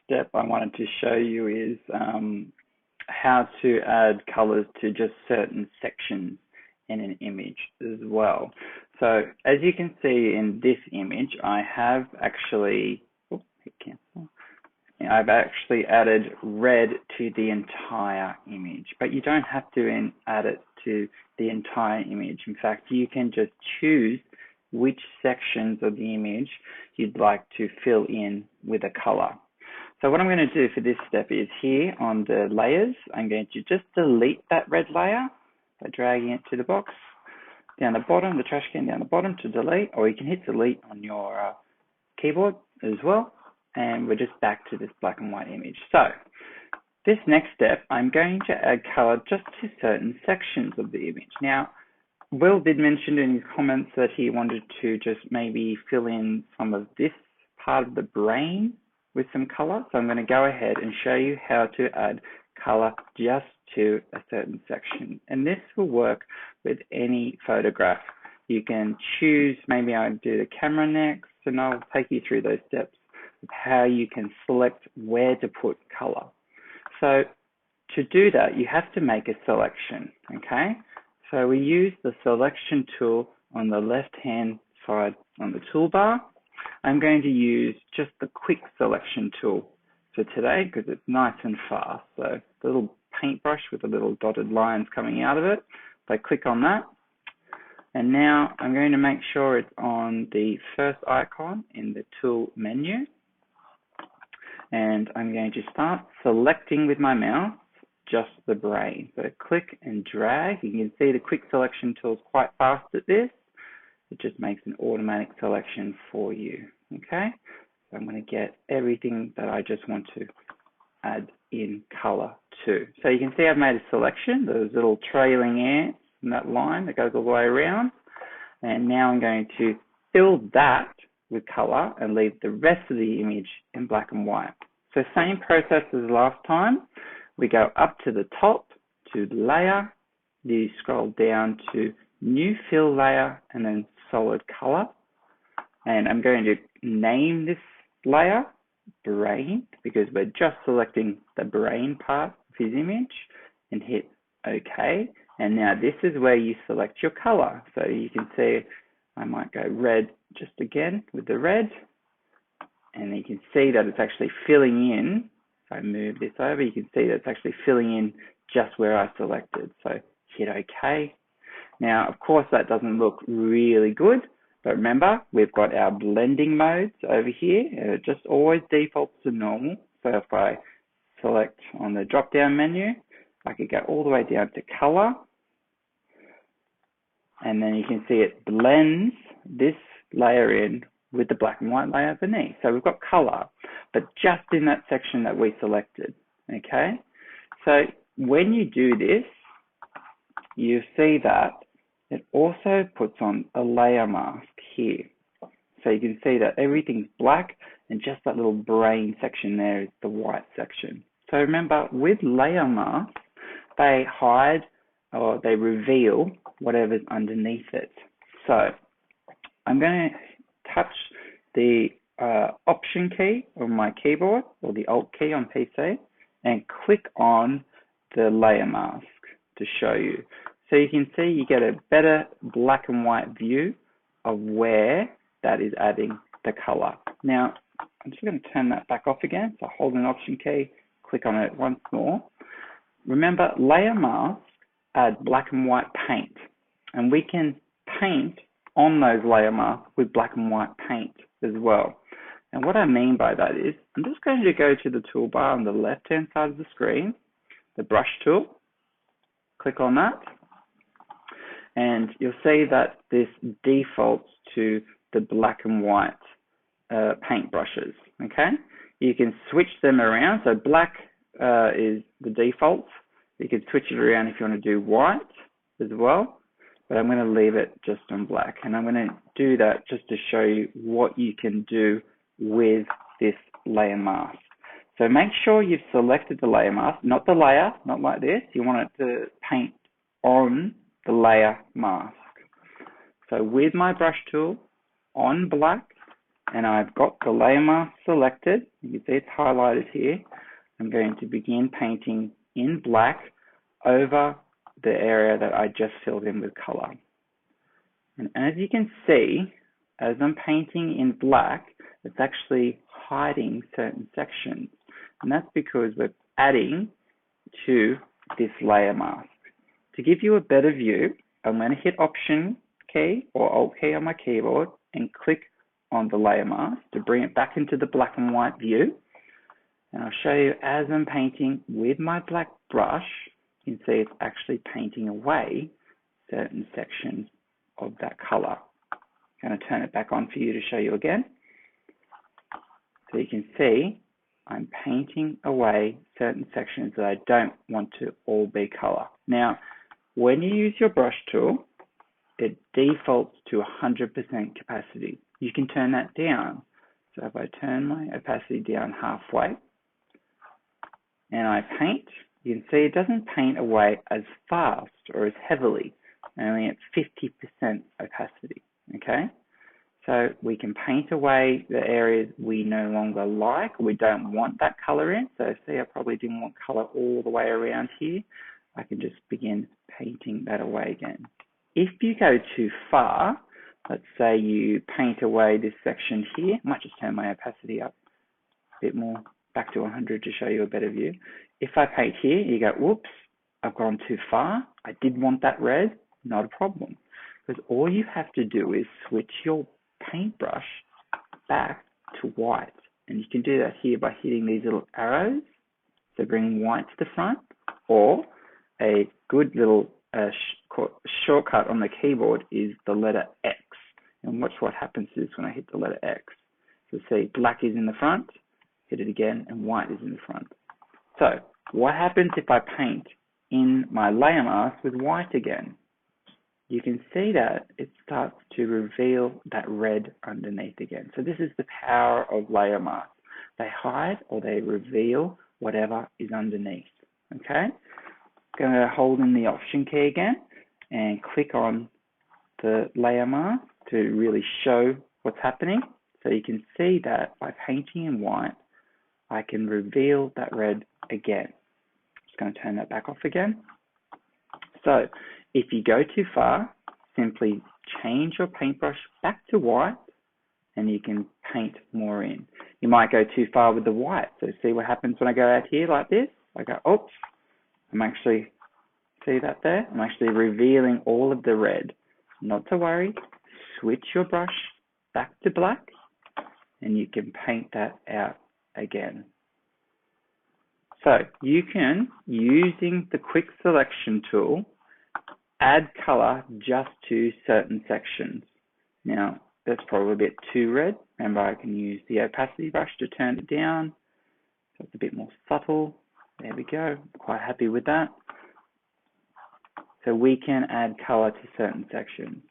step I wanted to show you is how to add colors to just certain sections in an image as well. So as you can see in this image, I have actually, I've actually added red to the entire image, but you don't have to add it to the entire image. In fact, you can just choose which sections of the image you'd like to fill in with a color. So what I'm going to do for this step is here on the layers, I'm going to just delete that red layer by dragging it to the box. Down the bottom, the trash can down the bottom to delete, or you can hit delete on your keyboard as well. And we're just back to this black and white image. So this next step, I'm going to add color just to certain sections of the image. Now, Will did mention in his comments that he wanted to just maybe fill in some of this part of the brain with some color. So I'm going to go ahead and show you how to add color just to a certain section. And this will work with any photograph. You can choose, maybe I'll do the camera next, and I'll take you through those steps of how you can select where to put color. So to do that, you have to make a selection, okay? So we use the selection tool on the left-hand side on the toolbar. I'm going to use just the quick selection tool for today because it's nice and fast. So the little paintbrush with the little dotted lines coming out of it. If I click on that, and now I'm going to make sure it's on the first icon in the tool menu. And I'm going to start selecting with my mouse just the brain. So click and drag. You can see the quick selection tool is quite fast at this. It just makes an automatic selection for you. Okay, so I'm going to get everything that I just want to add in color to. So you can see I've made a selection, those little trailing ants in that line that goes all the way around. And now I'm going to fill that with color and leave the rest of the image in black and white. So same process as last time. We go up to the top to layer, you scroll down to new fill layer and then solid color. And I'm going to name this layer brain because we're just selecting the brain part of his image, and hit OK. And now this is where you select your color. So you can see I might go red just again with the red. And you can see that it's actually filling in. If I move this over, you can see that it's actually filling in just where I selected. So hit OK. Now, of course, that doesn't look really good. But remember, we've got our blending modes over here. And it just always defaults to normal. So if I select on the drop-down menu, I could go all the way down to color. And then you can see it blends this layer in with the black and white layer beneath. So we've got color, but just in that section that we selected, okay? So when you do this, you see that it also puts on a layer mask here. So you can see that everything's black and just that little brain section there is the white section. So remember, with layer masks, they hide or they reveal whatever's underneath it. So I'm going to touch the Option key on my keyboard or the Alt key on PC and click on the layer mask to show you. So you can see you get a better black and white view of where that is adding the color. Now, I'm just going to turn that back off again. So hold an Option key, click on it once more. Remember, layer masks add black and white paint, and we can paint on those layer masks with black and white paint as well. And what I mean by that is, I'm just going to go to the toolbar on the left-hand side of the screen, the brush tool, click on that, and you'll see that this defaults to the black and white paint brushes, okay? You can switch them around, so black is the default. You can switch it around if you want to do white as well, but I'm going to leave it just on black. And I'm going to do that just to show you what you can do with this layer mask. So make sure you've selected the layer mask, not the layer, not like this. You want it to paint on the layer mask. So with my brush tool on black, and I've got the layer mask selected. You can see it's highlighted here. I'm going to begin painting in black over the area that I just filled in with color. And as you can see, as I'm painting in black, it's actually hiding certain sections. And that's because we're adding to this layer mask. To give you a better view, I'm going to hit Option key or Alt key on my keyboard and click on the layer mask to bring it back into the black and white view. And I'll show you as I'm painting with my black brush, you can see it's actually painting away certain sections of that color. I'm going to turn it back on for you to show you again. So you can see I'm painting away certain sections that I don't want to all be color. Now, when you use your brush tool, it defaults to 100% capacity. You can turn that down. So if I turn my opacity down halfway and I paint, you can see it doesn't paint away as fast or as heavily, only at 50% opacity, okay? So we can paint away the areas we no longer like, we don't want that color in. So see, I probably didn't want color all the way around here. I can just begin painting that away again. If you go too far, let's say you paint away this section here, I might just turn my opacity up a bit more, back to 100 to show you a better view. If I paint here, you go, whoops, I've gone too far. I did want that red, not a problem. Because all you have to do is switch your paintbrush back to white. And you can do that here by hitting these little arrows, so bringing white to the front, or a good little shortcut on the keyboard is the letter X. And watch what happens to this when I hit the letter X. So see, black is in the front, hit it again, and white is in the front. So what happens if I paint in my layer mask with white again? You can see that it starts to reveal that red underneath again. So this is the power of layer masks. They hide or they reveal whatever is underneath, okay? I'm going to hold in the Option key again and click on the layer mask to really show what's happening. So you can see that by painting in white, I can reveal that red again. Just going to turn that back off again. So if you go too far, simply change your paintbrush back to white and you can paint more in. You might go too far with the white. So see what happens when I go out here like this? I go, oops, I'm actually, see that there? I'm actually revealing all of the red. Not to worry, switch your brush back to black and you can paint that out again. So you can, using the quick selection tool, add color just to certain sections. Now, that's probably a bit too red. Remember, I can use the opacity brush to turn it down, so it's a bit more subtle. There we go, quite happy with that. So we can add color to certain sections.